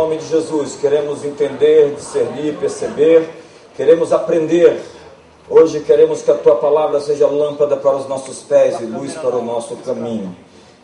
nome de Jesus, queremos entender, discernir, perceber, queremos aprender. Hoje queremos que a Tua palavra seja lâmpada para os nossos pés e luz para o nosso caminho.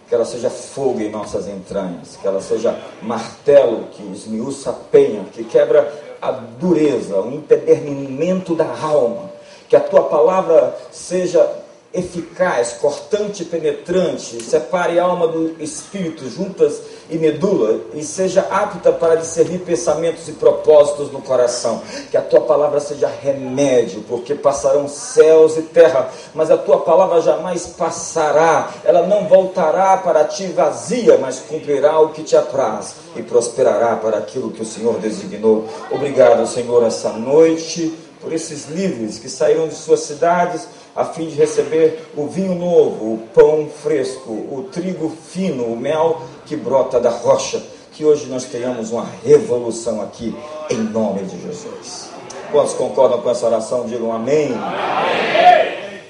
Que ela seja fogo em nossas entranhas, que ela seja martelo que esmiuça a penha, que quebra a dureza, o empedernimento da alma. Que a Tua palavra seja eficaz, cortante e penetrante, separe a alma do espírito, juntas e medula, e seja apta para discernir pensamentos e propósitos no coração. Que a Tua palavra seja remédio, porque passarão céus e terra, mas a Tua palavra jamais passará, ela não voltará para Ti vazia, mas cumprirá o que Te apraz e prosperará para aquilo que o Senhor designou. Obrigado, Senhor, essa noite, por esses livres que saíram de suas cidades, a fim de receber o vinho novo, o pão fresco, o trigo fino, o mel que brota da rocha. Que hoje nós tenhamos uma revolução aqui, em nome de Jesus. Quantos concordam com essa oração, digam amém. Amém.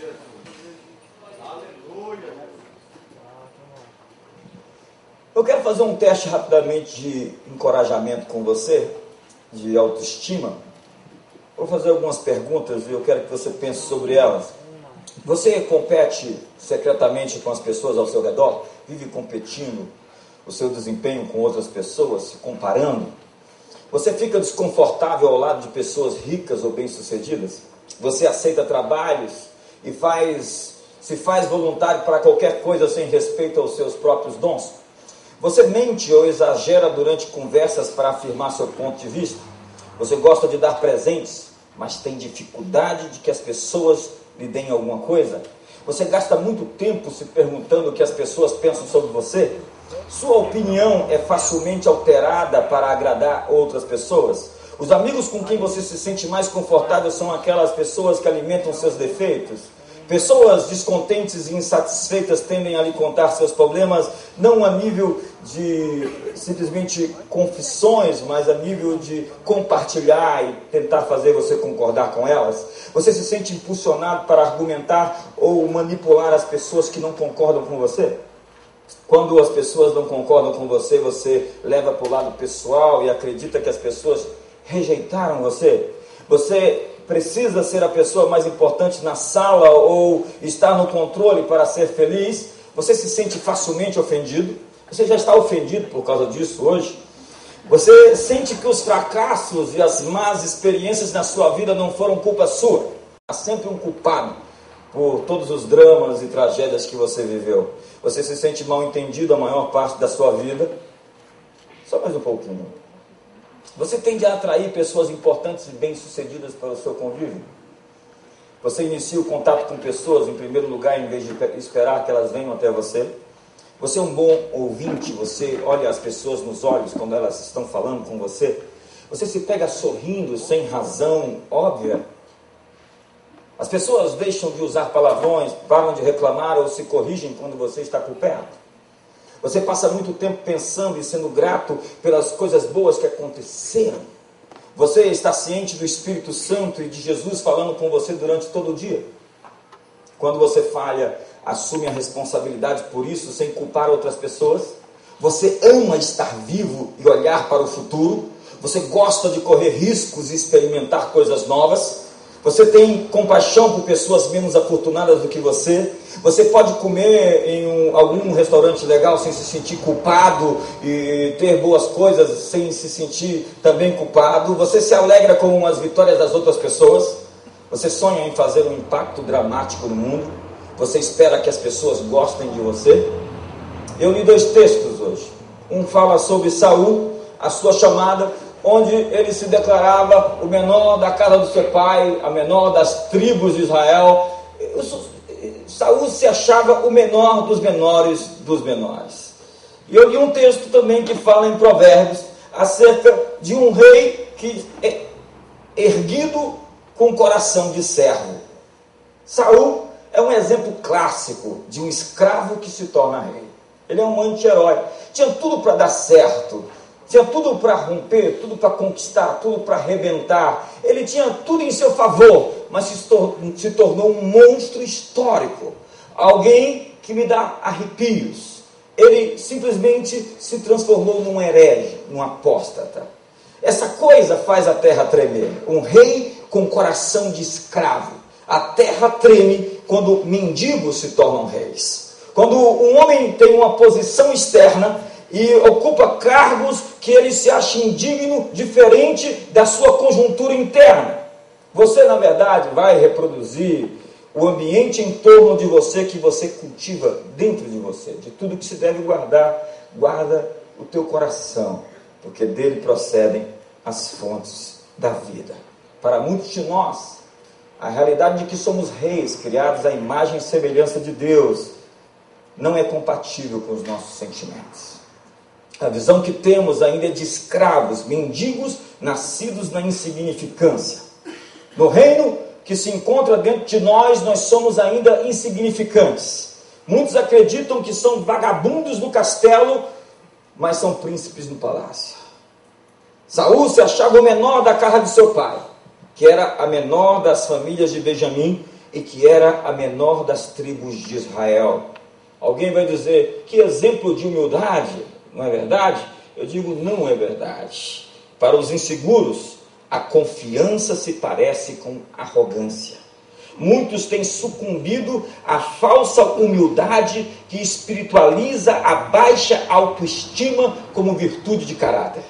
Eu quero fazer um teste rapidamente de encorajamento com você, de autoestima. Vou fazer algumas perguntas e eu quero que você pense sobre elas. Você compete secretamente com as pessoas ao seu redor? Vive competindo o seu desempenho com outras pessoas, se comparando? Você fica desconfortável ao lado de pessoas ricas ou bem-sucedidas? Você aceita trabalhos e se faz voluntário para qualquer coisa sem respeito aos seus próprios dons? Você mente ou exagera durante conversas para afirmar seu ponto de vista? Você gosta de dar presentes, mas tem dificuldade de que as pessoas lhe deem alguma coisa? Você gasta muito tempo se perguntando o que as pessoas pensam sobre você? Sua opinião é facilmente alterada para agradar outras pessoas? Os amigos com quem você se sente mais confortável são aquelas pessoas que alimentam seus defeitos? Pessoas descontentes e insatisfeitas tendem a lhe contar seus problemas, não a nível de simplesmente confissões, mas a nível de compartilhar e tentar fazer você concordar com elas. Você se sente impulsionado para argumentar ou manipular as pessoas que não concordam com você? Quando as pessoas não concordam com você, você leva para o lado pessoal e acredita que as pessoas rejeitaram você? Você precisa ser a pessoa mais importante na sala ou estar no controle para ser feliz? Você se sente facilmente ofendido? Você já está ofendido por causa disso hoje? Você sente que os fracassos e as más experiências na sua vida não foram culpa sua? Há sempre um culpado por todos os dramas e tragédias que você viveu. Você se sente mal entendido a maior parte da sua vida? Só mais um pouquinho. Você tende a atrair pessoas importantes e bem-sucedidas para o seu convívio? Você inicia o contato com pessoas em primeiro lugar, em vez de esperar que elas venham até você? Você é um bom ouvinte? Você olha as pessoas nos olhos quando elas estão falando com você? Você se pega sorrindo sem razão óbvia? As pessoas deixam de usar palavrões, param de reclamar ou se corrigem quando você está por perto? Você passa muito tempo pensando e sendo grato pelas coisas boas que aconteceram? Você está ciente do Espírito Santo e de Jesus falando com você durante todo o dia? Quando você falha, assume a responsabilidade por isso sem culpar outras pessoas? Você ama estar vivo e olhar para o futuro? Você gosta de correr riscos e experimentar coisas novas? Você tem compaixão por pessoas menos afortunadas do que você? Você pode comer em algum restaurante legal sem se sentir culpado e ter boas coisas sem se sentir também culpado? Você se alegra com as vitórias das outras pessoas? Você sonha em fazer um impacto dramático no mundo? Você espera que as pessoas gostem de você? Eu li 2 textos hoje. Um fala sobre Saul, a sua chamada, onde ele se declarava o menor da casa do seu pai, a menor das tribos de Israel. Saul se achava o menor dos menores dos menores. E eu li um texto também que fala em Provérbios acerca de um rei que é erguido com coração de servo. Saul é um exemplo clássico de um escravo que se torna rei. Ele é um anti-herói. Tinha tudo para dar certo. Tinha tudo para romper, tudo para conquistar, tudo para arrebentar. Ele tinha tudo em seu favor, mas se tornou um monstro histórico. Alguém que me dá arrepios. ele simplesmente se transformou num herege, num apóstata. Essa coisa faz a terra tremer. Um rei com coração de escravo. A terra treme quando mendigos se tornam reis. Quando um homem tem uma posição externa e ocupa cargos que ele se acha indigno, diferente da sua conjuntura interna. Você, na verdade, vai reproduzir o ambiente em torno de você que você cultiva dentro de você. De tudo que se deve guardar, guarda o teu coração, porque dele procedem as fontes da vida. Para muitos de nós, a realidade de que somos reis, criados à imagem e semelhança de Deus, não é compatível com os nossos sentimentos. A visão que temos ainda é de escravos, mendigos, nascidos na insignificância. No reino que se encontra dentro de nós, nós somos ainda insignificantes. Muitos acreditam que são vagabundos no castelo, mas são príncipes no palácio. Saul se achava o menor da casa de seu pai, que era a menor das famílias de Benjamim e que era a menor das tribos de Israel. Alguém vai dizer, que exemplo de humildade, não é verdade? Eu digo, não é verdade. Para os inseguros, a confiança se parece com arrogância. Muitos têm sucumbido à falsa humildade que espiritualiza a baixa autoestima como virtude de caráter.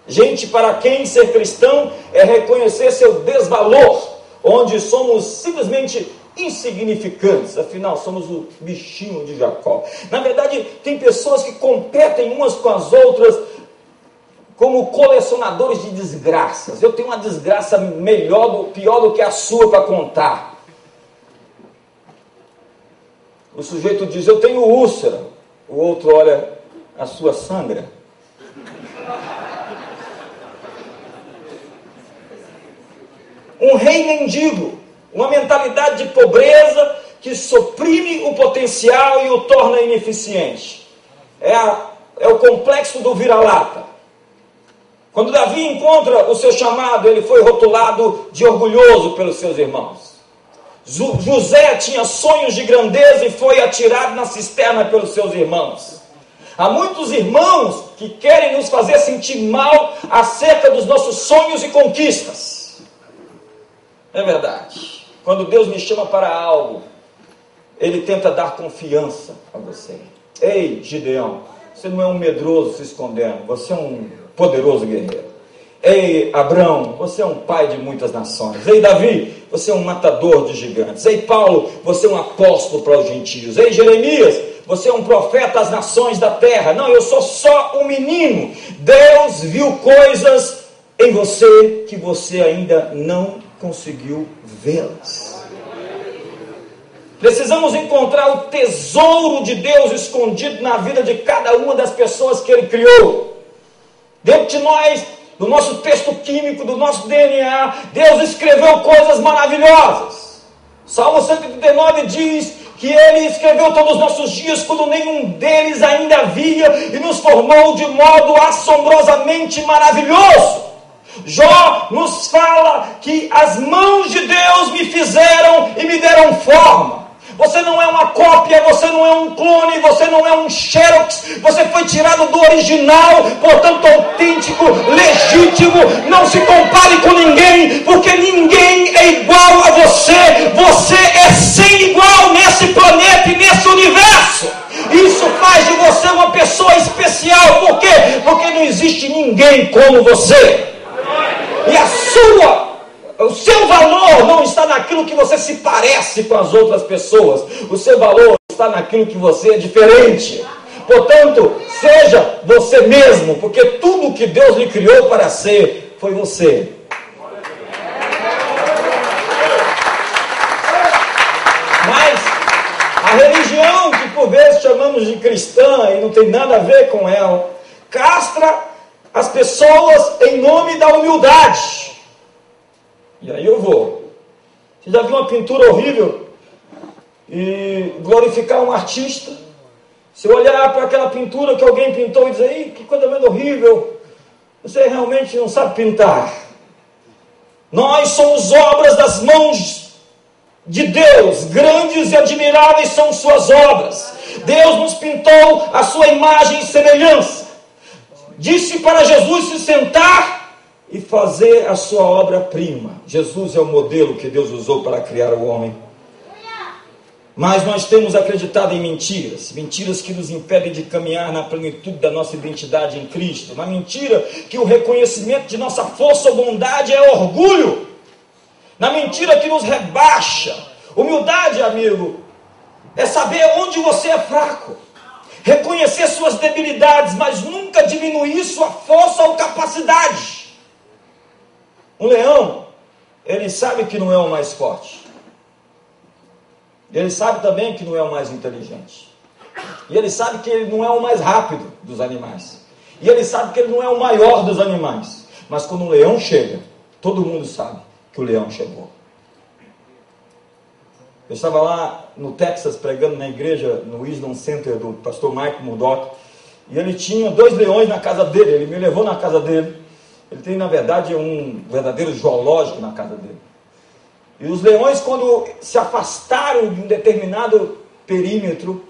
Gente para quem ser cristão é reconhecer seu desvalor, onde somos simplesmente insignificantes, afinal somos o bichinho de Jacó. Na verdade, tem pessoas que competem umas com as outras como colecionadores de desgraças. Eu tenho uma desgraça pior do que a sua para contar. O sujeito diz, eu tenho úlcera. O outro olha, a sua sangra. Um rei mendigo, uma mentalidade de pobreza que suprime o potencial e o torna ineficiente. É o complexo do vira-lata. Quando Davi encontra o seu chamado, ele foi rotulado de orgulhoso pelos seus irmãos. José tinha sonhos de grandeza e foi atirado na cisterna pelos seus irmãos. Há muitos irmãos que querem nos fazer sentir mal acerca dos nossos sonhos e conquistas. É verdade. Quando Deus me chama para algo, Ele tenta dar confiança a você. Ei, Gideão, você não é um medroso se escondendo, você é um poderoso guerreiro. Ei, Abrão, você é um pai de muitas nações. Ei, Davi, você é um matador de gigantes. Ei, Paulo, você é um apóstolo para os gentios. Ei, Jeremias, você é um profeta às nações da terra. Não, eu sou só um menino. Deus viu coisas em você que você ainda não conseguiu vê-las. Precisamos encontrar o tesouro de Deus escondido na vida de cada uma das pessoas que Ele criou. Dentro de nós, do nosso texto químico, do nosso DNA, Deus escreveu coisas maravilhosas. Salmo 139 diz que Ele escreveu todos os nossos dias quando nenhum deles ainda havia e nos formou de modo assombrosamente maravilhoso. Jó nos fala que as mãos de Deus me fizeram e me deram forma. Você não é uma cópia, você não é um clone, você não é um xerox, você foi tirado do original, portanto autêntico, legítimo. Não se compare com ninguém, porque ninguém é igual a você. Você é sem igual nesse planeta e nesse universo. Isso faz de você uma pessoa especial. Por quê? Porque não existe ninguém como você. E o seu valor não está naquilo que você se parece com as outras pessoas. O seu valor está naquilo que você é diferente. Portanto, seja você mesmo, porque tudo que Deus lhe criou para ser foi você. Mas a religião, que por vezes chamamos de cristã e não tem nada a ver com ela, castra as pessoas em nome da humildade. E aí eu vou. Você já viu uma pintura horrível e glorificar um artista? Se eu olhar para aquela pintura que alguém pintou e dizer, "Ih, que coisa mais horrível", você realmente não sabe pintar. Nós somos obras das mãos de Deus, grandes e admiráveis são suas obras. Deus nos pintou a sua imagem e semelhança. Disse para Jesus se sentar e fazer a sua obra-prima. Jesus é o modelo que Deus usou para criar o homem. Mas nós temos acreditado em mentiras, mentiras que nos impedem de caminhar na plenitude da nossa identidade em Cristo. Uma mentira que o reconhecimento de nossa força ou bondade é orgulho. Na mentira que nos rebaixa. Humildade, amigo, é saber onde você é fraco. Reconhecer suas debilidades, mas nunca diminuir sua força ou capacidade. Um leão, ele sabe que não é o mais forte. Ele sabe também que não é o mais inteligente. E ele sabe que ele não é o mais rápido dos animais. E ele sabe que ele não é o maior dos animais. Mas quando o leão chega, todo mundo sabe que o leão chegou. Eu estava lá no Texas pregando na igreja, no Wisdom Center do pastor Mike Murdock. E ele tinha 2 leões na casa dele. Ele me levou na casa dele. Ele tem, na verdade, um verdadeiro zoológico na casa dele. E os leões, quando se afastaram de um determinado perímetro,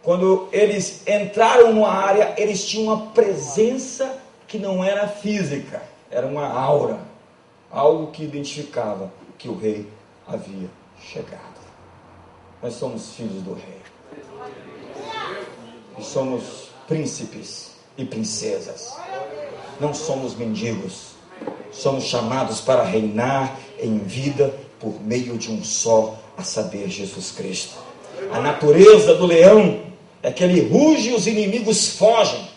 quando eles entraram numa área, eles tinham uma presença que não era física, era uma aura, algo que identificava que o rei havia chegado. Nós somos filhos do rei. E somos príncipes e princesas. Não somos mendigos. Somos chamados para reinar em vida por meio de um só, a saber, Jesus Cristo. A natureza do leão é que ele ruge e os inimigos fogem.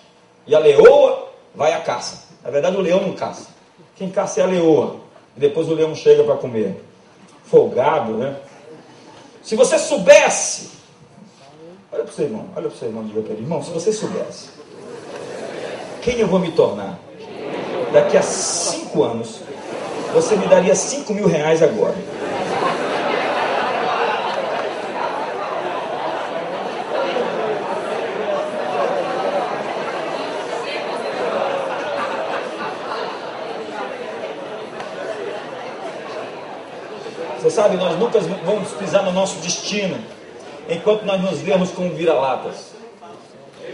E a leoa vai à caça. Na verdade, o leão não caça. Quem caça é a leoa. E depois o leão chega para comer. Folgado, né? Se você soubesse... Olha para o seu irmão, diga para ele, irmão, se você soubesse quem eu vou me tornar daqui a 5 anos, você me daria 5 mil reais agora. Você sabe, nós nunca vamos pisar no nosso destino enquanto nós nos vemos como vira-latas.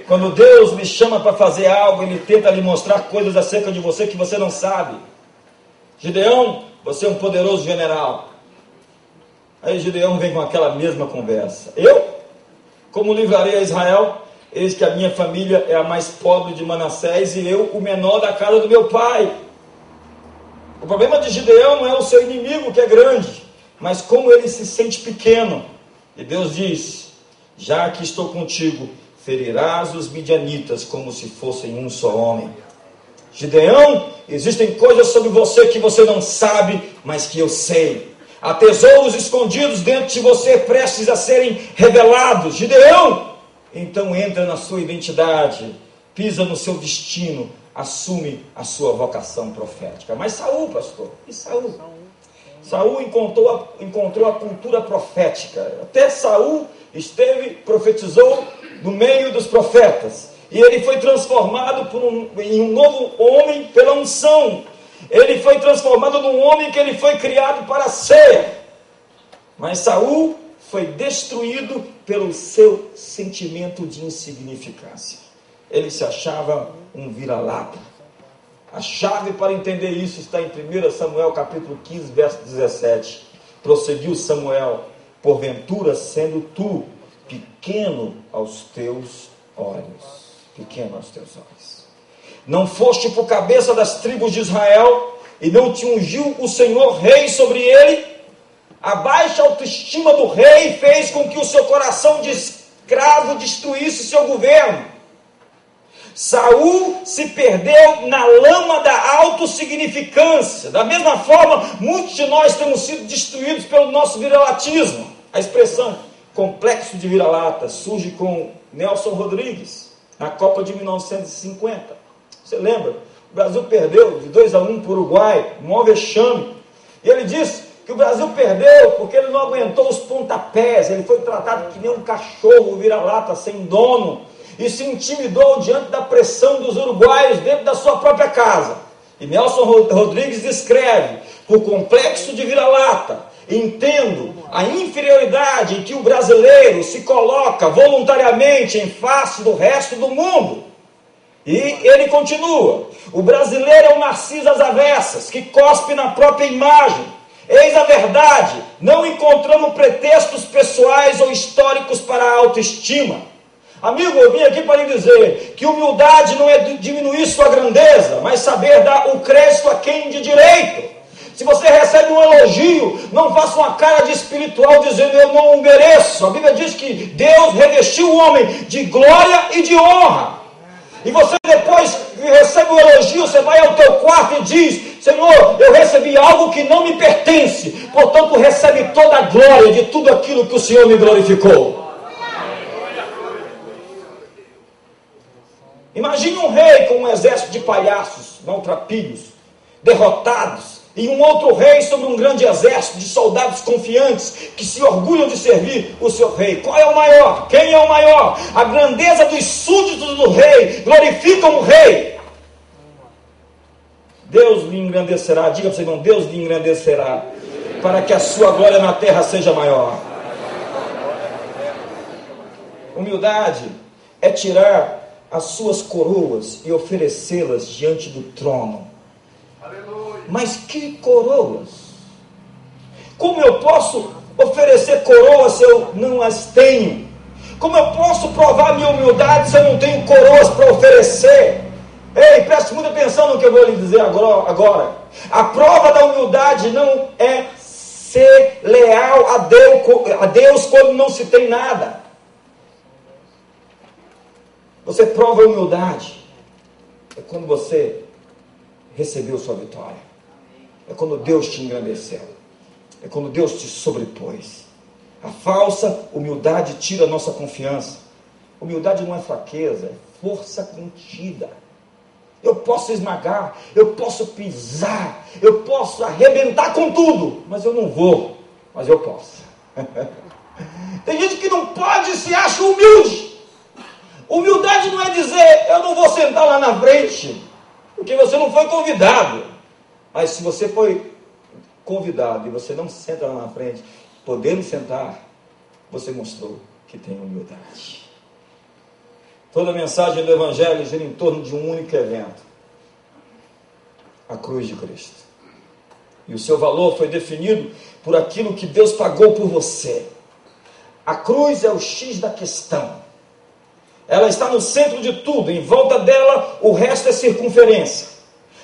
Quando Deus me chama para fazer algo, Ele tenta lhe mostrar coisas acerca de você que você não sabe. Gideão, você é um poderoso general. Aí Gideão vem com aquela mesma conversa. Eu, como livrarei a Israel? Eis que a minha família é a mais pobre de Manassés e eu o menor da casa do meu pai. O problema de Gideão não é o seu inimigo que é grande, mas como ele se sente pequeno. E Deus diz, já que estou contigo, ferirás os midianitas como se fossem um só homem. Gideão, existem coisas sobre você que você não sabe, mas que eu sei. Há tesouros escondidos dentro de você, prestes a serem revelados. Gideão, então entra na sua identidade, pisa no seu destino, assume a sua vocação profética. Mas Saul, pastor, e Saul? Saul encontrou a cultura profética. Até Saul profetizou no meio dos profetas. E ele foi transformado em um novo homem pela unção. Ele foi transformado num homem que ele foi criado para ser. Mas Saul foi destruído pelo seu sentimento de insignificância. Ele se achava um vira-lata. A chave para entender isso está em 1 Samuel capítulo 15, verso 17. Prosseguiu Samuel, porventura sendo tu pequeno aos teus olhos. Pequeno aos teus olhos. Não foste por cabeça das tribos de Israel e não te ungiu o Senhor rei sobre ele? A baixa autoestima do rei fez com que o seu coração de escravo destruísse seu governo. Saul se perdeu na lama da autossignificância. Da mesma forma, muitos de nós temos sido destruídos pelo nosso viralatismo. A expressão complexo de vira-lata surge com Nelson Rodrigues, na Copa de 1950. Você lembra? O Brasil perdeu de 2-1 para o Uruguai, um maior vexame. E ele disse que o Brasil perdeu porque ele não aguentou os pontapés. Ele foi tratado que nem um cachorro vira-lata sem dono. E se intimidou diante da pressão dos uruguaios dentro da sua própria casa. E Nelson Rodrigues descreve, por complexo de vira-lata, Entendo a inferioridade em que o brasileiro se coloca voluntariamente em face do resto do mundo. E ele continua: o brasileiro é um narciso às avessas, que cospe na própria imagem. Eis a verdade, não encontramos pretextos pessoais ou históricos para a autoestima. Amigo, eu vim aqui para lhe dizer que humildade não é diminuir sua grandeza, mas saber dar o crédito a quem de direito. Se você recebe um elogio, não faça uma cara de espiritual dizendo eu não o mereço. A Bíblia diz que Deus revestiu o homem de glória e de honra. E você depois que recebe um elogio, você vai ao teu quarto e diz: Senhor, eu recebi algo que não me pertence, portanto recebe toda a glória de tudo aquilo que o Senhor me glorificou. Imagine um rei com um exército de palhaços, maltrapilhos, derrotados, e um outro rei sobre um grande exército de soldados confiantes, que se orgulham de servir o seu rei. Qual é o maior? Quem é o maior? A grandeza dos súditos do rei glorificam o rei. Deus lhe engrandecerá, diga para você, irmão, Deus lhe engrandecerá, para que a sua glória na terra seja maior. Humildade é tirar as suas coroas e oferecê-las diante do trono. Mas que coroas? Como eu posso oferecer coroas se eu não as tenho? Como eu posso provar minha humildade se eu não tenho coroas para oferecer? Ei, preste muita atenção no que eu vou lhe dizer agora. A prova da humildade não é ser leal a Deus quando não se tem nada. Você prova a humildade é quando você recebeu sua vitória. É quando Deus te engrandeceu. É quando Deus te sobrepôs. A falsa humildade tira a nossa confiança. Humildade não é fraqueza, é força contida. Eu posso esmagar, eu posso pisar, eu posso arrebentar com tudo, mas eu não vou, mas eu posso. Tem gente que não pode e se acha humilde. Humildade não é dizer, eu não vou sentar lá na frente, porque você não foi convidado. Mas se você foi convidado e você não senta lá na frente, podendo sentar, você mostrou que tem humildade. Toda a mensagem do Evangelho gira em torno de um único evento: a cruz de Cristo. E o seu valor foi definido por aquilo que Deus pagou por você. A cruz é o X da questão. Ela está no centro de tudo, em volta dela o resto é circunferência.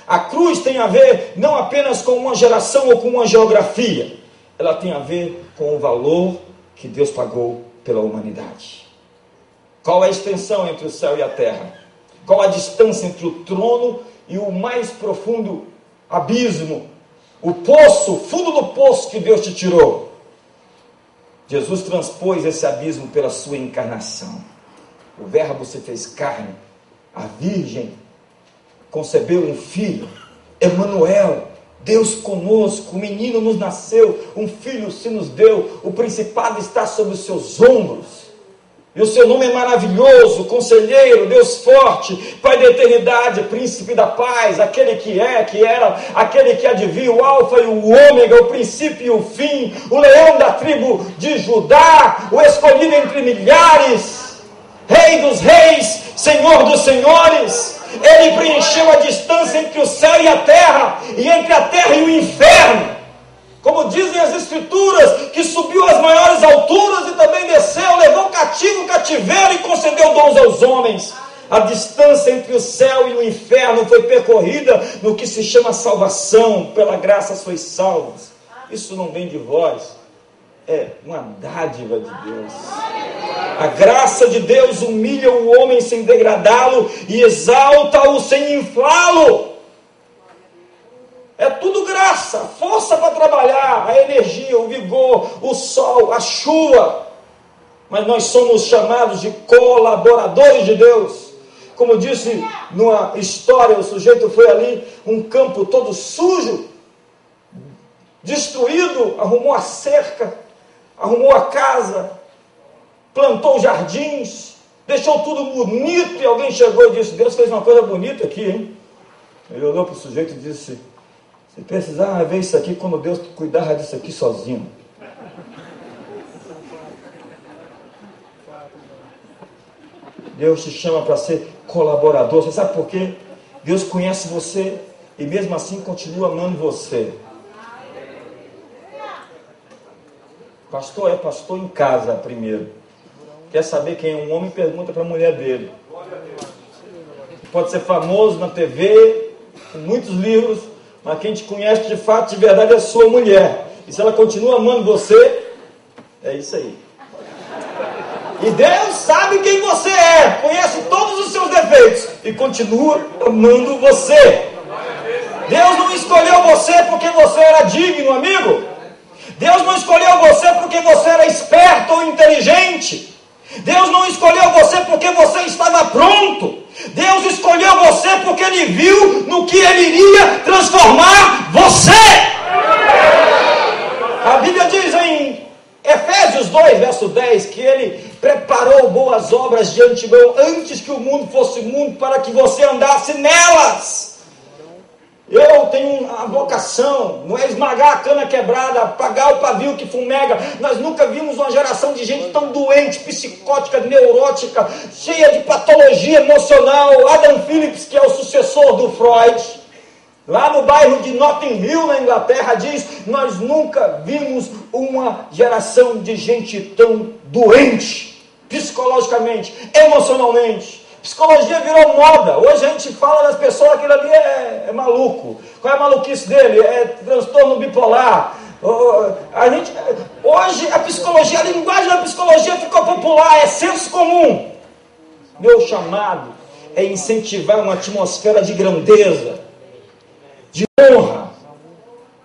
A cruz tem a ver não apenas com uma geração ou com uma geografia, ela tem a ver com o valor que Deus pagou pela humanidade. Qual é a extensão entre o céu e a terra? Qual a distância entre o trono e o mais profundo abismo? O poço, o fundo do poço que Deus te tirou. Jesus transpôs esse abismo pela sua encarnação. O Verbo se fez carne, a Virgem concebeu um filho, Emanuel, Deus conosco, o menino nos nasceu, um filho se nos deu, o principado está sobre os seus ombros, e o seu nome é maravilhoso, conselheiro, Deus forte, Pai da eternidade, príncipe da paz, aquele que é, que era, aquele que adivinha, o alfa e o ômega, o princípio e o fim, o leão da tribo de Judá, o escolhido entre milhares, Rei dos reis, Senhor dos senhores. Ele preencheu a distância entre o céu e a terra, e entre a terra e o inferno. Como dizem as Escrituras, que subiu às maiores alturas e também desceu, levou cativo o cativeiro e concedeu dons aos homens. A distância entre o céu e o inferno foi percorrida no que se chama salvação. Pela graça sois salvos. Isso não vem de vós, é uma dádiva de Deus. A graça de Deus humilha o homem sem degradá-lo e exalta-o sem inflá-lo. É tudo graça, força para trabalhar, a energia, o vigor, o sol, a chuva. Mas nós somos chamados de colaboradores de Deus. Como disse numa história, o sujeito foi ali, um campo todo sujo, destruído, arrumou a cerca, arrumou a casa, plantou jardins, deixou tudo bonito, e alguém chegou e disse: Deus fez uma coisa bonita aqui, hein? Ele olhou para o sujeito e disse: Se precisar ver isso aqui, quando Deus cuidava disso aqui sozinho. Deus te chama para ser colaborador. Você sabe por quê? Deus conhece você e mesmo assim continua amando você. Pastor é pastor em casa primeiro. Quer saber quem é um homem? Pergunta para a mulher dele. Pode ser famoso na TV, com muitos livros, mas quem te conhece de fato, de verdade, é a sua mulher. E se ela continua amando você, é isso aí. E Deus sabe quem você é, conhece todos os seus defeitos e continua amando você. Deus não escolheu você porque você era digno, amigo. Deus não escolheu você porque você era esperto ou inteligente. Deus não escolheu você porque você estava pronto. Deus escolheu você porque Ele viu no que Ele iria transformar você. A Bíblia diz em Efésios 2, verso 10, que Ele preparou boas obras de antemão, antes que o mundo fosse mundo, para que você andasse nelas. Eu tenho a vocação, não é esmagar a cana quebrada, apagar o pavio que fumega. Nós nunca vimos uma geração de gente tão doente, psicótica, neurótica, cheia de patologia emocional. Adam Phillips, que é o sucessor do Freud, lá no bairro de Notting Hill, na Inglaterra, diz: nós nunca vimos uma geração de gente tão doente, psicologicamente, emocionalmente. Psicologia virou moda. Hoje a gente fala das pessoas, aquilo ali é maluco. Qual é a maluquice dele? É transtorno bipolar. Hoje a psicologia, a linguagem da psicologia ficou popular, é senso comum. Meu chamado é incentivar uma atmosfera de grandeza, de honra.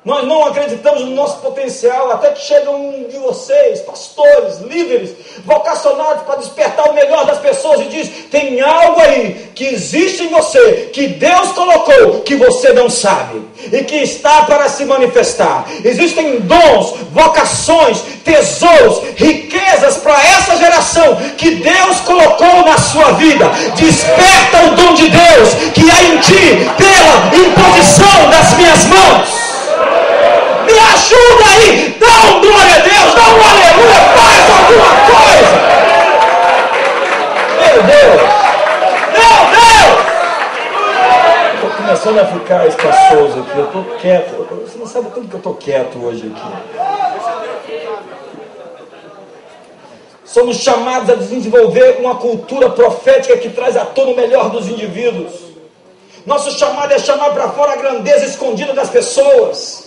Nós não acreditamos no nosso potencial, até que chega um de vocês, pastores, líderes, vocacionados para despertar o melhor das pessoas e diz: tem algo aí que existe em você, que Deus colocou, que você não sabe, e que está para se manifestar. Existem dons, vocações, tesouros, riquezas para essa geração, que Deus colocou na sua vida. Desperta o dom de Deus que há em ti, pela imposição das minhas mãos. Me ajuda aí, dá um glória a Deus, dá um aleluia, faz alguma coisa. Meu Deus! Estou começando a ficar espaçoso aqui, eu estou quieto. Você não sabe o tanto que eu estou quieto hoje aqui. Somos chamados a desenvolver uma cultura profética que traz à tona o melhor dos indivíduos. Nosso chamado é chamar para fora a grandeza escondida das pessoas.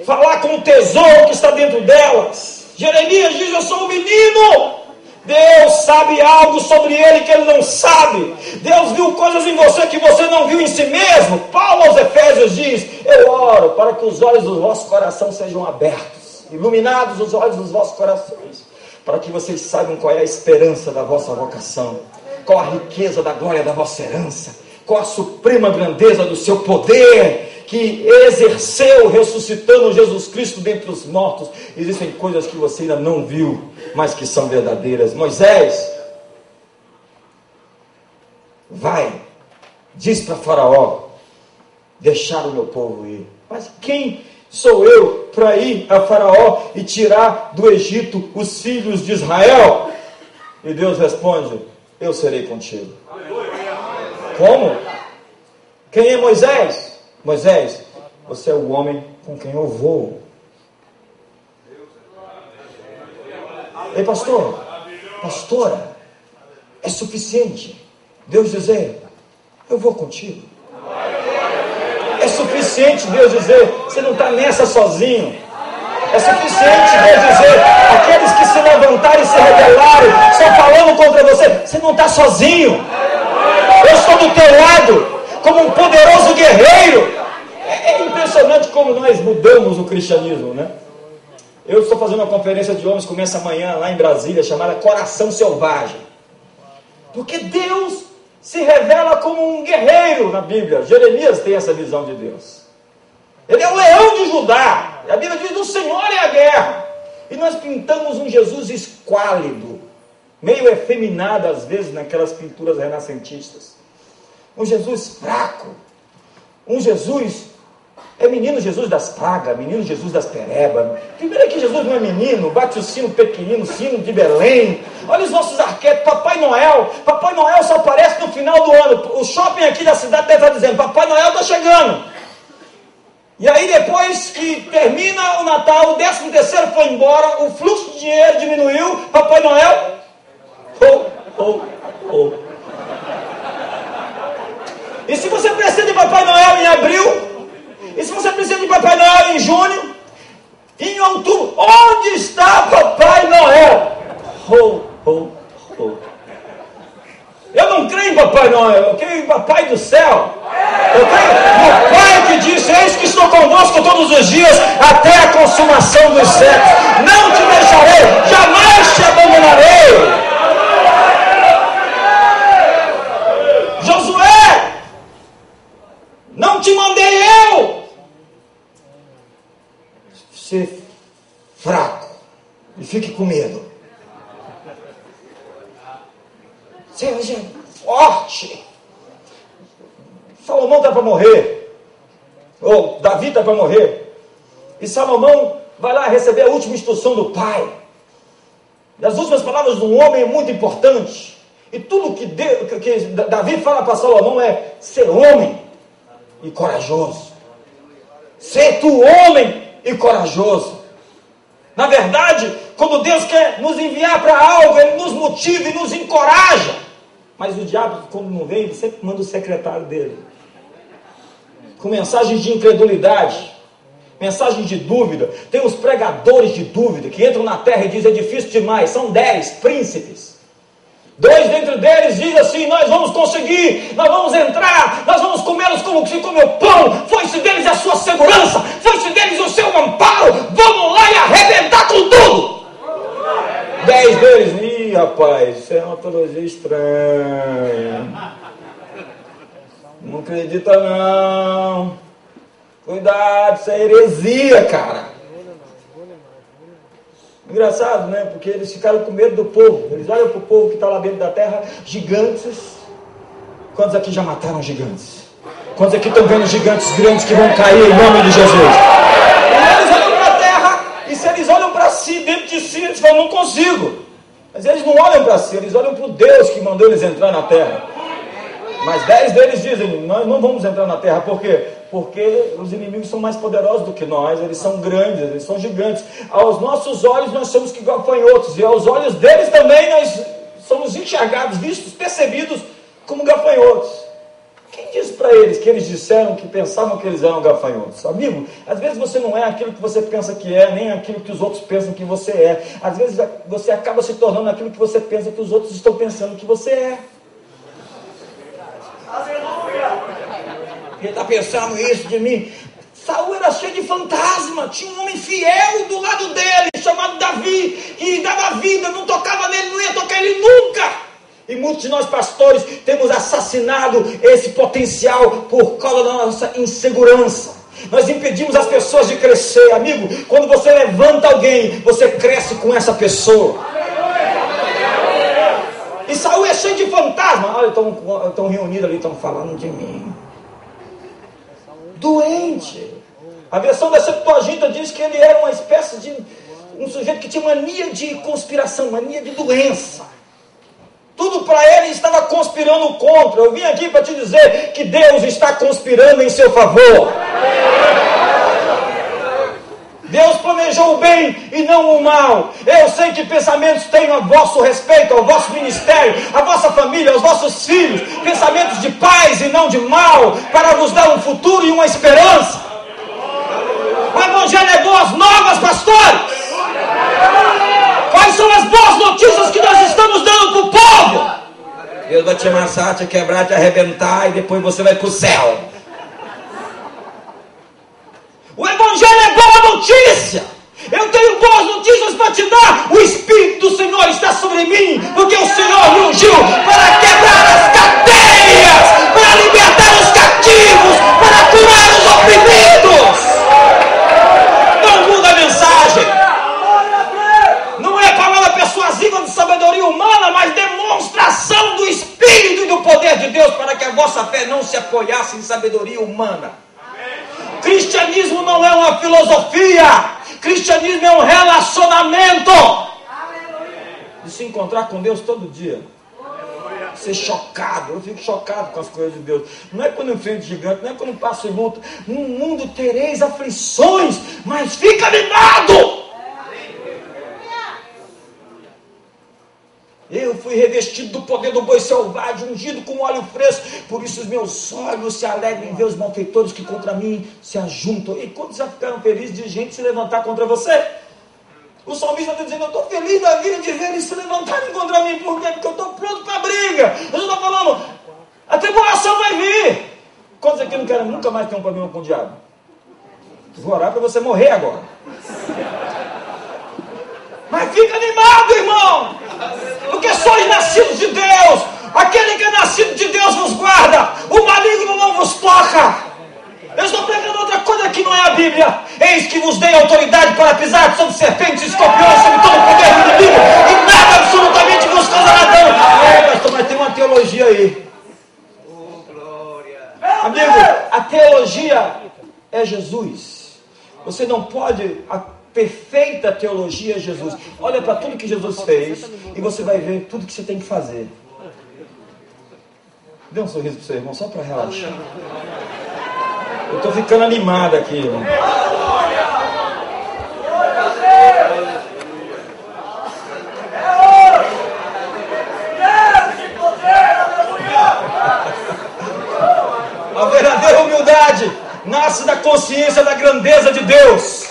Falar com o tesouro que está dentro delas. Jeremias diz: eu sou um menino. Deus sabe algo sobre ele que ele não sabe. Deus viu coisas em você que você não viu em si mesmo. Paulo aos Efésios diz: eu oro para que os olhos do vosso coração sejam abertos, iluminados os olhos dos vossos corações, para que vocês saibam qual é a esperança da vossa vocação, qual a riqueza da glória da vossa herança, qual a suprema grandeza do seu poder, que exerceu ressuscitando Jesus Cristo dentre os mortos. Existem coisas que você ainda não viu, mas que são verdadeiras. Moisés, vai, diz para Faraó, deixar o meu povo ir. Mas quem sou eu para ir a Faraó e tirar do Egito os filhos de Israel? E Deus responde: eu serei contigo. Como? Quem é Moisés? Moisés, você é o homem com quem eu vou. Ei, pastor, pastora, é suficiente Deus dizer: eu vou contigo. É suficiente Deus dizer: você não está nessa sozinho. É suficiente Deus dizer: aqueles que se levantarem e se rebelarem estão falando contra você. Você não está sozinho. Eu estou do teu lado, como um poderoso guerreiro. É impressionante como nós mudamos o cristianismo, né? Eu estou fazendo uma conferência de homens, começa amanhã lá em Brasília, chamada Coração Selvagem. Porque Deus se revela como um guerreiro na Bíblia. Jeremias tem essa visão de Deus. Ele é o leão de Judá. A Bíblia diz: do Senhor é a guerra. E nós pintamos um Jesus esquálido, meio efeminado às vezes naquelas pinturas renascentistas. Um Jesus fraco. Um Jesus É menino Jesus das pragas, menino Jesus das perebas. Primeiro que Jesus não é menino, bate o sino pequenino, sino de Belém. Olha os nossos arquétipos, Papai Noel. Papai Noel só aparece no final do ano. O shopping aqui da cidade deve estar dizendo, Papai Noel está chegando. E aí depois que termina o Natal, o 13º foi embora, o fluxo de dinheiro diminuiu, Papai Noel... E se você precisa de Papai Noel em abril... E se você precisa de Papai Noel em junho, em outubro, onde está Papai Noel? Eu não creio em Papai Noel, eu creio em Papai do céu. Eu creio no Pai que disse, eis que estou convosco todos os dias, até a consumação dos séculos. Não te deixarei, jamais te abandonarei. Josué, não te mandei eu ser fraco e fique com medo. Seja forte. Salomão está para morrer, ou Davi está para morrer, e Salomão vai lá receber a última instrução do pai. E as últimas palavras de um homem é muito importante. E tudo que Davi fala para Salomão é ser homem e corajoso. Ser tu homem e corajoso. Na verdade, quando Deus quer nos enviar para algo, Ele nos motiva e nos encoraja. Mas o diabo, quando não vem, ele sempre manda o secretário dele, com mensagens de incredulidade, mensagens de dúvida. Tem os pregadores de dúvida, que entram na terra e dizem, é difícil demais. São 10 príncipes. 2 dentre deles dizem assim, nós vamos conseguir, nós vamos entrar, nós vamos comê-los como se comeu pão. Foi-se deles a sua segurança, foi-se deles o seu amparo. Vamos lá e arrebentar com tudo. 10 deles, rapaz, isso é uma teologia estranha. Não acredita não. Cuidado, isso é heresia, cara. Engraçado, né? Porque eles ficaram com medo do povo. Eles olham para o povo que está lá dentro da terra, gigantes. Quantos aqui já mataram gigantes? Quantos aqui estão vendo gigantes grandes que vão cair em nome de Jesus? E eles olham para a terra, e se eles olham para si, dentro de si, eles falam, não consigo. Mas eles não olham para si, eles olham para o Deus que mandou eles entrar na terra. Mas 10 deles dizem, nós não vamos entrar na terra, por quê? Porque os inimigos são mais poderosos do que nós, eles são grandes, eles são gigantes. Aos nossos olhos nós somos que gafanhotos, e aos olhos deles também nós somos enxergados, vistos, percebidos como gafanhotos. Quem disse para eles que eles disseram que pensavam que eles eram gafanhotos? Amigo, às vezes você não é aquilo que você pensa que é, nem aquilo que os outros pensam que você é. Às vezes você acaba se tornando aquilo que você pensa que os outros estão pensando que você é. Ele está pensando isso de mim. Saul era cheio de fantasma. Tinha um homem fiel do lado dele, chamado Davi, que dava vida, não tocava nele, não ia tocar ele nunca. E muitos de nós pastores temos assassinado esse potencial por causa da nossa insegurança. Nós impedimos as pessoas de crescer. Amigo, quando você levanta alguém, você cresce com essa pessoa. E Saul é cheio de fantasma. Olha, estão reunidos ali, estão falando de mim. Doente. A versão da Septuaginta diz que ele era uma espécie de um sujeito que tinha mania de conspiração, mania de doença. Tudo para ele estava conspirando contra. Eu vim aqui para te dizer que Deus está conspirando em seu favor. Deus planejou o bem e não o mal. Eu sei que pensamentos tenho a vosso respeito, ao vosso ministério, à vossa família, aos vossos filhos. Pensamentos de paz e não de mal, para vos dar um futuro e uma esperança. O Evangelho é boas novas, pastores. Quais são as boas notícias que nós estamos dando para o povo? Deus vai te amassar, te quebrar, te arrebentar, e depois você vai para o céu. O Evangelho é boa notícia. Eu tenho boas notícias para te dar. O Espírito do Senhor está sobre mim, porque o Senhor me ungiu para quebrar as cadeias, para libertar os cativos, para curar os oprimidos. Não muda a mensagem. Não é palavra persuasiva de sabedoria humana, mas demonstração do Espírito e do poder de Deus, para que a vossa fé não se apoiasse em sabedoria humana. Cristianismo não é uma filosofia. Cristianismo é um relacionamento. De se encontrar com Deus todo dia. Ser chocado. Eu fico chocado com as coisas de Deus. Não é quando eu enfrento gigante, não é quando eu passo em luta. No mundo tereis aflições, mas fica animado. Eu fui revestido do poder do boi selvagem, ungido com óleo fresco. Por isso os meus olhos se alegram em ver os malfeitores que contra mim se ajuntam. E quantos já ficaram felizes de gente se levantar contra você? O salmista está dizendo, eu estou feliz da vida de ver eles se levantarem contra mim. Por quê? Porque eu estou pronto para a briga. Eu estou falando, a tribulação vai vir. Quantos aqui não querem nunca mais ter um problema com o diabo? Vou orar para você morrer agora. Mas fica animado, irmão. Porque sois nascidos de Deus. Aquele que é nascido de Deus vos guarda. O maligno não vos toca. Eu estou pregando outra coisa que não é a Bíblia. Eis que vos dei autoridade para pisar sobre serpentes e escorpiões, sobre todo o poder do inimigo, e nada absolutamente vos causará dano. Pastor, mas tem uma teologia aí. Amigo, a teologia é Jesus. Você não pode... A perfeita teologia é Jesus. Olha para tudo que Jesus fez e você vai ver tudo que você tem que fazer. Dê um sorriso para o seu irmão, só para relaxar. Eu estou ficando animado aqui, irmão. A verdadeira humildade nasce da consciência da grandeza de Deus.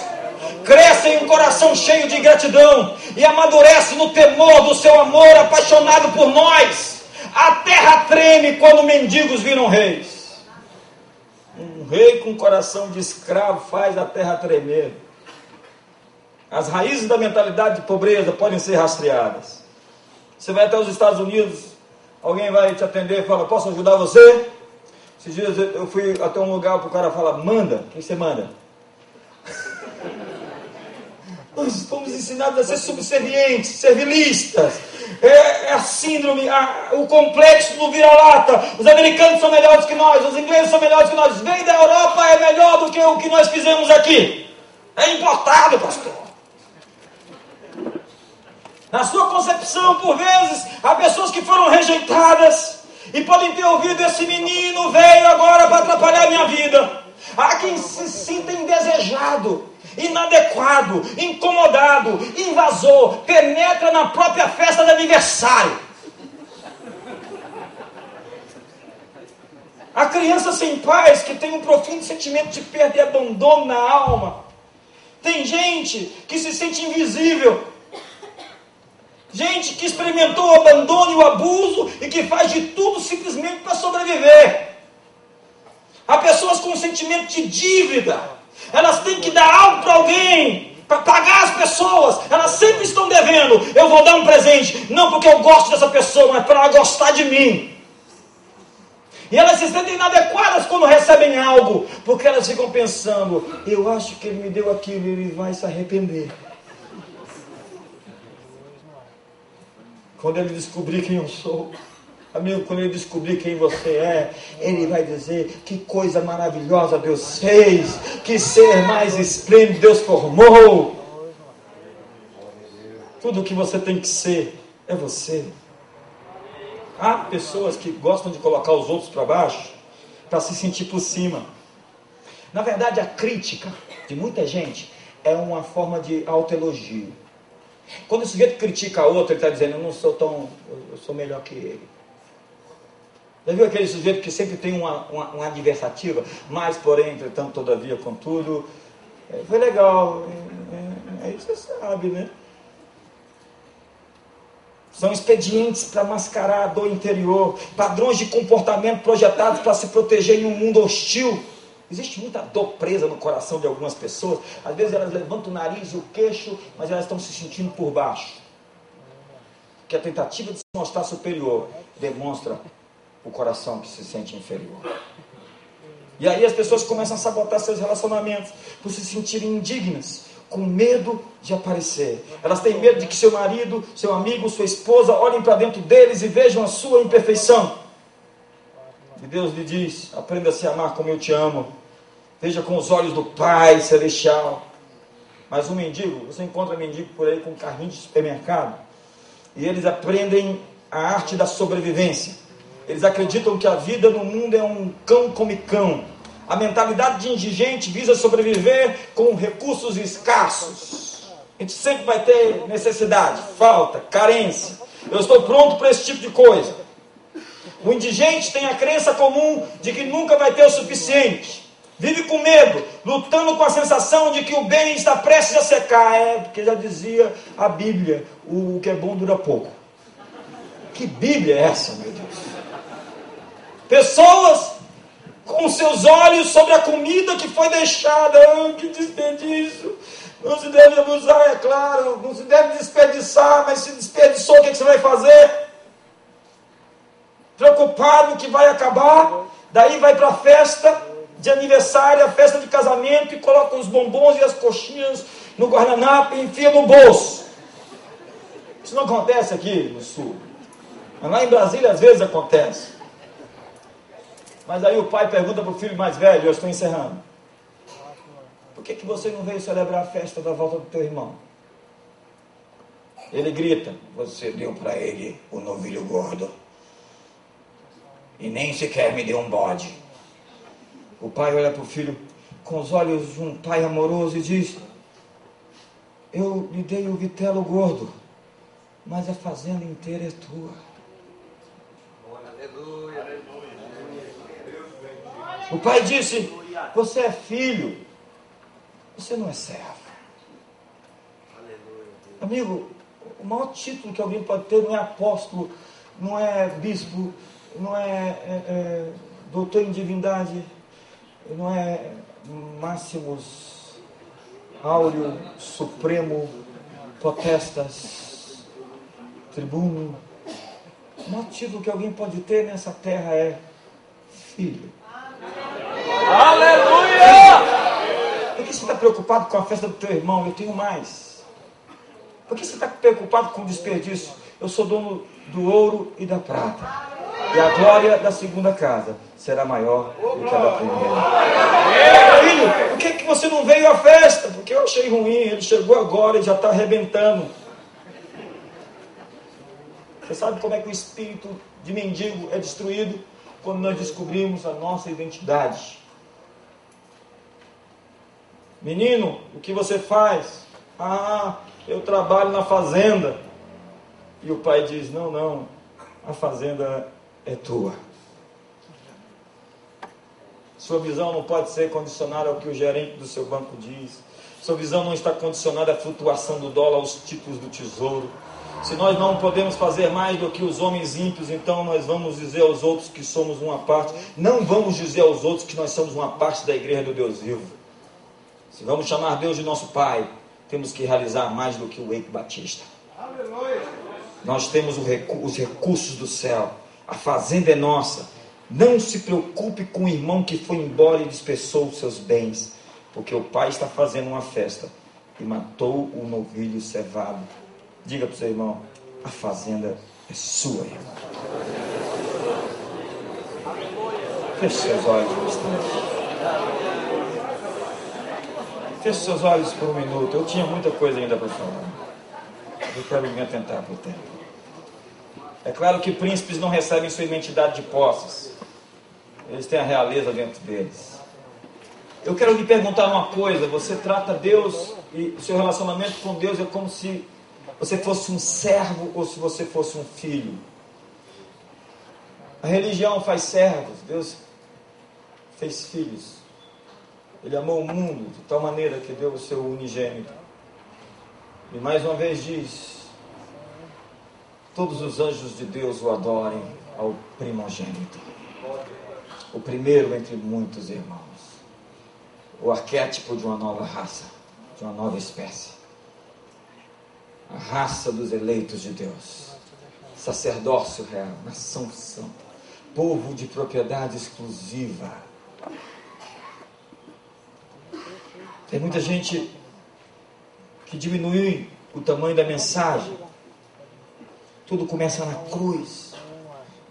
Cresce em um coração cheio de gratidão e amadurece no temor do seu amor apaixonado por nós. A terra treme quando mendigos viram reis. Um rei com coração de escravo faz a terra tremer. As raízes da mentalidade de pobreza podem ser rastreadas. Você vai até os Estados Unidos, alguém vai te atender e fala, posso ajudar você? Esses dias eu fui até um lugar para o cara falar, manda. Quem você manda? Nós fomos ensinados a ser subservientes, servilistas. É a síndrome, o complexo do vira-lata. Os americanos são melhores que nós, os ingleses são melhores que nós. Vem da Europa, é melhor do que o que nós fizemos aqui. É importado, pastor. Na sua concepção, por vezes, há pessoas que foram rejeitadas e podem ter ouvido, esse menino veio agora para atrapalhar a minha vida. Há quem se sinta indesejado, inadequado, incomodado, invasor, penetra na própria festa de aniversário. Há crianças sem pais que têm um profundo sentimento de perda e abandono na alma. Tem gente que se sente invisível. Gente que experimentou o abandono e o abuso e que faz de tudo simplesmente para sobreviver. Há pessoas com um sentimento de dívida. Elas têm que dar algo para alguém, para pagar as pessoas. Elas sempre estão devendo. Eu vou dar um presente, não porque eu gosto dessa pessoa, mas para ela gostar de mim. E elas se sentem inadequadas quando recebem algo, porque elas ficam pensando, eu acho que ele me deu aquilo e ele vai se arrepender. Quando ele descobrir quem eu sou, amigo, quando ele descobrir quem você é, ele vai dizer, que coisa maravilhosa Deus fez, que ser mais esplêndido Deus formou. Tudo o que você tem que ser é você. Há pessoas que gostam de colocar os outros para baixo, para se sentir por cima. Na verdade, a crítica de muita gente é uma forma de autoelogio. Quando o sujeito critica a outro, ele está dizendo, eu sou melhor que ele. Já viu aquele sujeito que sempre tem uma adversativa, mas, porém, entretanto, todavia, contudo, foi legal, aí você sabe, né? São expedientes para mascarar a dor interior, padrões de comportamento projetados para se proteger em um mundo hostil. Existe muita dor presa no coração de algumas pessoas. Às vezes elas levantam o nariz e o queixo, mas elas estão se sentindo por baixo. Que a tentativa de se mostrar superior demonstra o coração que se sente inferior. E aí as pessoas começam a sabotar seus relacionamentos por se sentirem indignas, com medo de aparecer. Elas têm medo de que seu marido, seu amigo, sua esposa olhem para dentro deles e vejam a sua imperfeição. E Deus lhe diz, aprenda a se amar como eu te amo. veja com os olhos do Pai Celestial. Mas um mendigo, você encontra mendigo por aí com carrinho de supermercado, e eles aprendem a arte da sobrevivência. Eles acreditam que a vida no mundo é um cão come cão. A mentalidade de indigente visa sobreviver com recursos escassos. A gente sempre vai ter necessidade, falta, carência. Eu estou pronto para esse tipo de coisa. O indigente tem a crença comum de que nunca vai ter o suficiente. Vive com medo, lutando com a sensação de que o bem está prestes a secar. Porque já dizia a Bíblia, o que é bom dura pouco. Que Bíblia é essa, meu Deus? Pessoas com seus olhos sobre a comida que foi deixada. Que desperdício. Não se deve abusar, é claro. Não se deve desperdiçar, mas se desperdiçou, o que você vai fazer? Preocupado que vai acabar. Daí vai para a festa de aniversário, a festa de casamento, e coloca os bombons e as coxinhas no guardanapo e enfia no bolso. Isso não acontece aqui no sul. Mas lá em Brasília às vezes acontece. Mas aí o pai pergunta para o filho mais velho, eu estou encerrando: por que você não veio celebrar a festa da volta do teu irmão? Ele grita: você deu para ele o novilho gordo e nem sequer me deu um bode. O pai olha para o filho com os olhos de um pai amoroso e diz: eu lhe dei o vitelo gordo, mas a fazenda inteira é tua. O pai disse: você é filho, você não é servo. Amigo, o maior título que alguém pode ter não é apóstolo, não é bispo, não é doutor em divindade, não é máximos, áureo, supremo, potestas, tribuno. O maior título que alguém pode ter nessa terra é filho. Aleluia! Por que você está preocupado com a festa do teu irmão? Eu tenho mais. Por que você está preocupado com o desperdício? Eu sou dono do ouro e da prata, e a glória da segunda casa será maior do que a da primeira. Filho, por que você não veio à festa? Porque eu achei ruim, ele chegou agora e já está arrebentando. Você sabe como é que o espírito de mendigo é destruído? Quando nós descobrimos a nossa identidade. Menino, o que você faz? Eu trabalho na fazenda. E o pai diz: não, a fazenda é tua. Sua visão não pode ser condicionada ao que o gerente do seu banco diz. Sua visão não está condicionada à flutuação do dólar, aos títulos do tesouro. Se nós não podemos fazer mais do que os homens ímpios, então nós vamos dizer aos outros que somos uma parte. Não vamos dizer aos outros que nós somos uma parte da igreja do Deus vivo. Se vamos chamar Deus de nosso Pai, temos que realizar mais do que o Eike Batista. Nós temos os recursos do céu. A fazenda é nossa. Não se preocupe com o irmão que foi embora e dispersou os seus bens, porque o pai está fazendo uma festa e matou o novilho cevado. Diga para o seu irmão: a fazenda é sua, irmão. Feche seus olhos um instante. Feche seus olhos por um minuto. Eu tinha muita coisa ainda para falar. Eu quero me atentar para o tempo. É claro que príncipes não recebem sua identidade de posses. Eles têm a realeza dentro deles. Eu quero lhe perguntar uma coisa. Você trata Deus e o seu relacionamento com Deus é como se você fosse um servo ou se você fosse um filho. A religião faz servos, Deus fez filhos. Ele amou o mundo de tal maneira que deu o seu unigênito. E mais uma vez diz: todos os anjos de Deus o adorem ao primogênito, o primeiro entre muitos irmãos, o arquétipo de uma nova raça, de uma nova espécie. A raça dos eleitos de Deus, sacerdócio real, nação santa, povo de propriedade exclusiva. Tem muita gente que diminui o tamanho da mensagem. Tudo começa na cruz,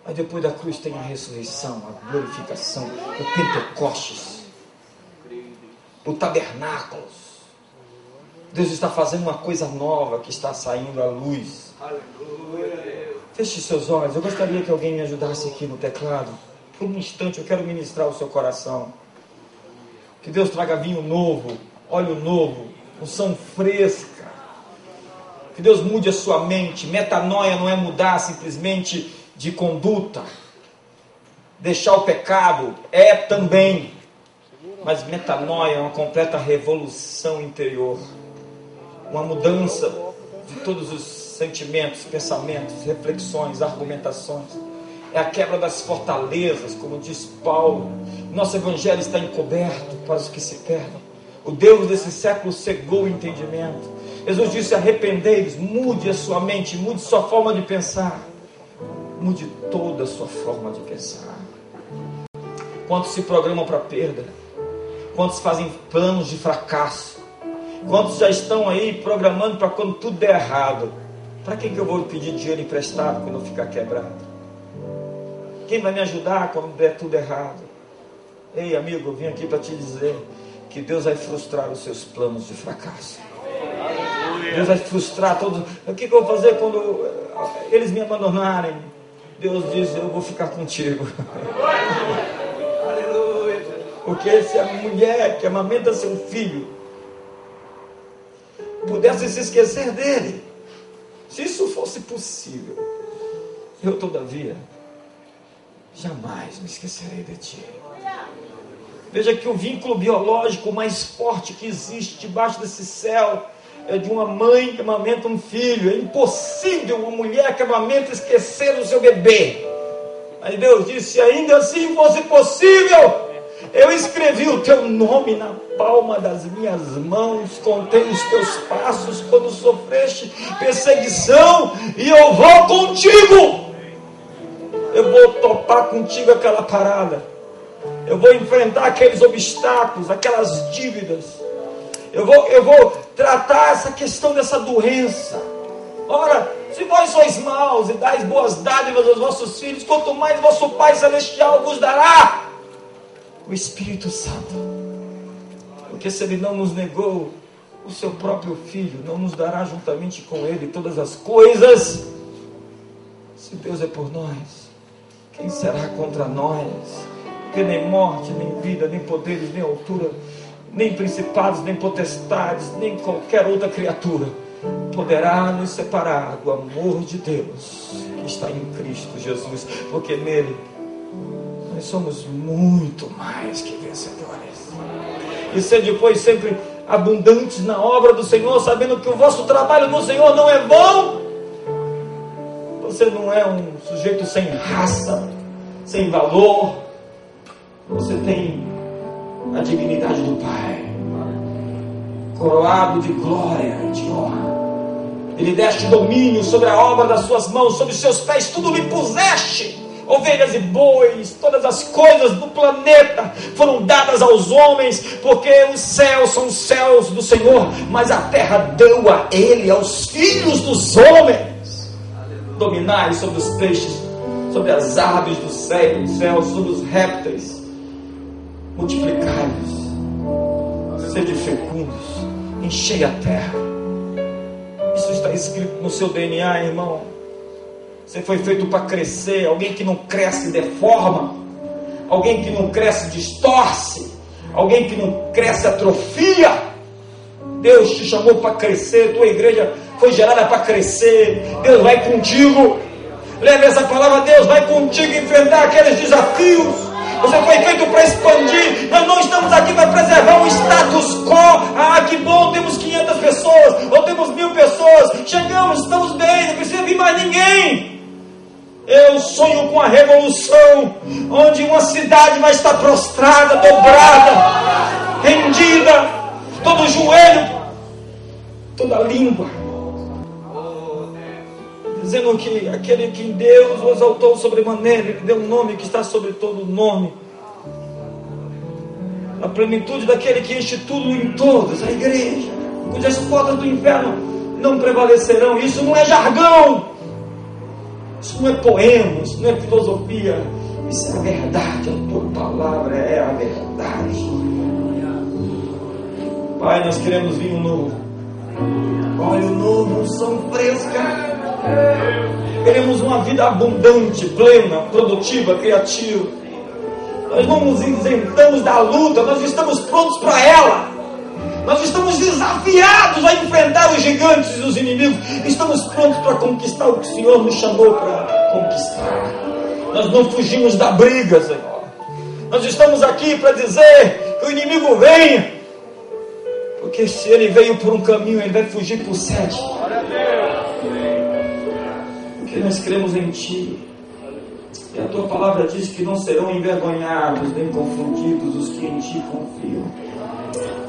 mas depois da cruz tem a ressurreição, a glorificação, o Pentecostes. o tabernáculo. Deus está fazendo uma coisa nova que está saindo à luz. Aleluia. Feche seus olhos. Eu gostaria que alguém me ajudasse aqui no teclado. Por um instante eu quero ministrar o seu coração. Que Deus traga vinho novo, óleo novo, unção fresca. Que Deus mude a sua mente. Metanoia não é mudar simplesmente de conduta. Deixar o pecado é também. Mas metanoia é uma completa revolução interior. Uma mudança de todos os sentimentos, pensamentos, reflexões, argumentações. É a quebra das fortalezas, como diz Paulo. Nosso evangelho está encoberto para os que se perdem. O Deus desse século cegou o entendimento. Jesus disse: arrependei-vos, mude a sua mente, mude sua forma de pensar. Mude toda a sua forma de pensar. Quantos se programam para perda? Quantos fazem planos de fracasso? Quantos já estão aí programando para quando tudo der errado? Para que eu vou pedir dinheiro emprestado quando eu ficar quebrado? Quem vai me ajudar quando der tudo errado? Ei, amigo, eu vim aqui para te dizer que Deus vai frustrar os seus planos de fracasso. Deus vai frustrar todos. O que eu vou fazer quando eles me abandonarem? Deus diz: eu vou ficar contigo. Porque se a mulher que amamenta seu filho pudesse se esquecer dele, se isso fosse possível, eu todavia jamais me esquecerei de ti. Veja que o vínculo biológico mais forte que existe debaixo desse céu é de uma mãe que amamenta um filho. É impossível uma mulher que amamenta esquecer o seu bebê. Mas Deus disse: se ainda assim fosse possível, eu escrevi o teu nome na palma das minhas mãos, contei os teus passos quando sofreste perseguição, e eu vou contigo. Eu vou topar contigo aquela parada. Eu vou enfrentar aqueles obstáculos, aquelas dívidas. Eu vou tratar essa questão dessa doença. Ora, se vós sois maus e dais boas dádivas aos vossos filhos, quanto mais vosso Pai Celestial vos dará o Espírito Santo. Porque se Ele não nos negou o seu próprio Filho, não nos dará juntamente com Ele todas as coisas. Se Deus é por nós, quem será contra nós? Porque nem morte, nem vida, nem poderes, nem altura, nem principados, nem potestades, nem qualquer outra criatura poderá nos separar do amor de Deus que está em Cristo Jesus. Porque nele nós somos muito mais que vencedores. E sede depois sempre abundantes na obra do Senhor, sabendo que o vosso trabalho no Senhor não é vão. Você não é um sujeito sem raça, sem valor. Você tem a dignidade do Pai, coroado de glória e de honra. Ele deste domínio sobre a obra das suas mãos, sobre os seus pés tudo lhe puseste. Ovelhas e bois, todas as coisas do planeta foram dadas aos homens, porque os céus são os céus do Senhor, mas a terra deu a Ele, aos filhos dos homens. Dominai sobre os peixes, sobre as aves do céu, sobre os répteis. Multiplicai-vos, sede fecundos, enchei a terra. Isso está escrito no seu DNA, irmão. Você foi feito para crescer. Alguém que não cresce deforma, alguém que não cresce distorce, alguém que não cresce atrofia. Deus te chamou para crescer. Tua igreja foi gerada para crescer. Deus vai contigo. Leve essa palavra: Deus vai contigo enfrentar aqueles desafios. Você foi feito para expandir. Nós não estamos aqui para preservar um status quo. Ah, que bom, temos 500 pessoas, ou temos 1000 pessoas. Chegamos, estamos bem, não precisa vir mais ninguém. Eu sonho com a revolução, onde uma cidade vai estar prostrada, dobrada, rendida, todo joelho, toda língua, dizendo que aquele que Deus o exaltou sobremaneira, Ele deu um nome que está sobre todo nome, a plenitude daquele que enche tudo em todos, a igreja, cujas portas do inferno não prevalecerão. Isso não é jargão, isso não é poema, isso não é filosofia, isso é a verdade. A tua palavra é a verdade. Pai, nós queremos vinho novo, óleo novo, unção fresca. Queremos uma vida abundante, plena, produtiva, criativa. Nós não nos isentamos da luta, nós estamos prontos para ela. Nós estamos desafiados a enfrentar os gigantes e os inimigos. Estamos prontos para conquistar o que o Senhor nos chamou para conquistar. Nós não fugimos da briga, Senhor. Nós estamos aqui para dizer que o inimigo venha, porque se ele veio por um caminho, ele vai fugir por 7. Porque nós cremos em Ti. E a Tua palavra diz que não serão envergonhados nem confundidos os que em Ti confiam.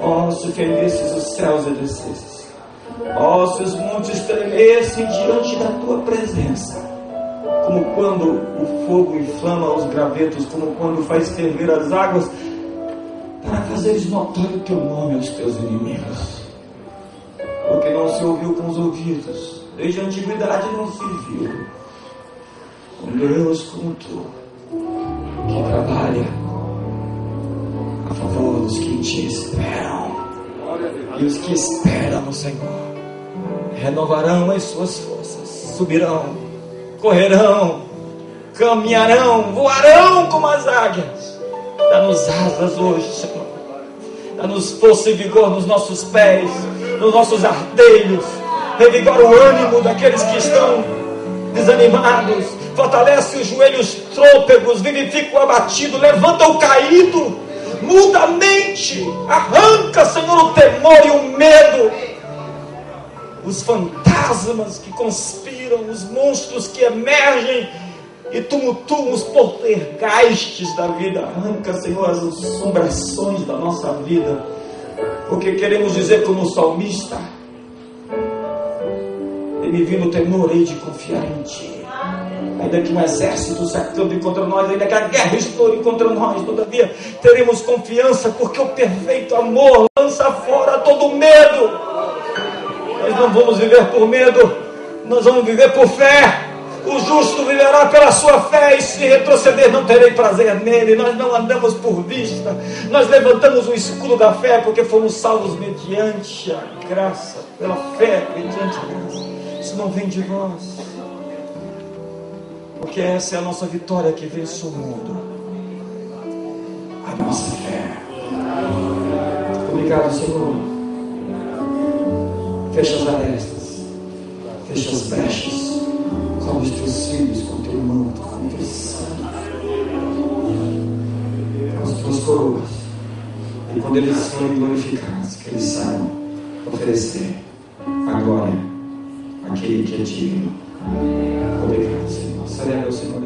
Ó, se fendesses os céus e descesses, ó, se os montes tremessem diante da Tua presença, como quando o fogo inflama os gravetos, como quando faz ferver as águas, para fazeres notório o Teu nome aos Teus inimigos. Porque não se ouviu com os ouvidos, desde a antiguidade não se viu um Deus como Tu, que trabalha a favor dos que em Ti esperam. E os que esperam no Senhor renovarão as suas forças, subirão, correrão, caminharão, voarão como as águias. Dá-nos asas hoje, Senhor. Dá-nos força e vigor nos nossos pés, nos nossos artelhos. Revigora o ânimo daqueles que estão desanimados. Fortalece os joelhos trôpegos, vivifica o abatido, levanta o caído, muda a mente, arranca, Senhor, o temor e o medo, os fantasmas que conspiram, os monstros que emergem e tumultuam os poltergeistes da vida. Arranca, Senhor, as assombrações da nossa vida, porque queremos dizer como o salmista: e me vindo o temor, hei de confiar em Ti. Ainda que um exército se acampe contra nós, ainda que a guerra estoure contra nós, todavia teremos confiança, porque o perfeito amor lança fora todo medo. Nós não vamos viver por medo, nós vamos viver por fé. O justo viverá pela sua fé, e se retroceder não terei prazer nele. Nós não andamos por vista, nós levantamos o escudo da fé, porque fomos salvos mediante a graça, pela fé, mediante a graça. Isso não vem de nós, porque essa é a nossa vitória que vence o mundo, a nossa fé. Obrigado, Senhor. Fecha as arestas, fecha as brechas, cobre os Teus filhos com Teu manto, com Teu sangue, com as Tuas coroas, e quando eles forem glorificados, que eles saibam oferecer a glória àquele que é digno. Obrigado, Senhor. Celebra o Senhor.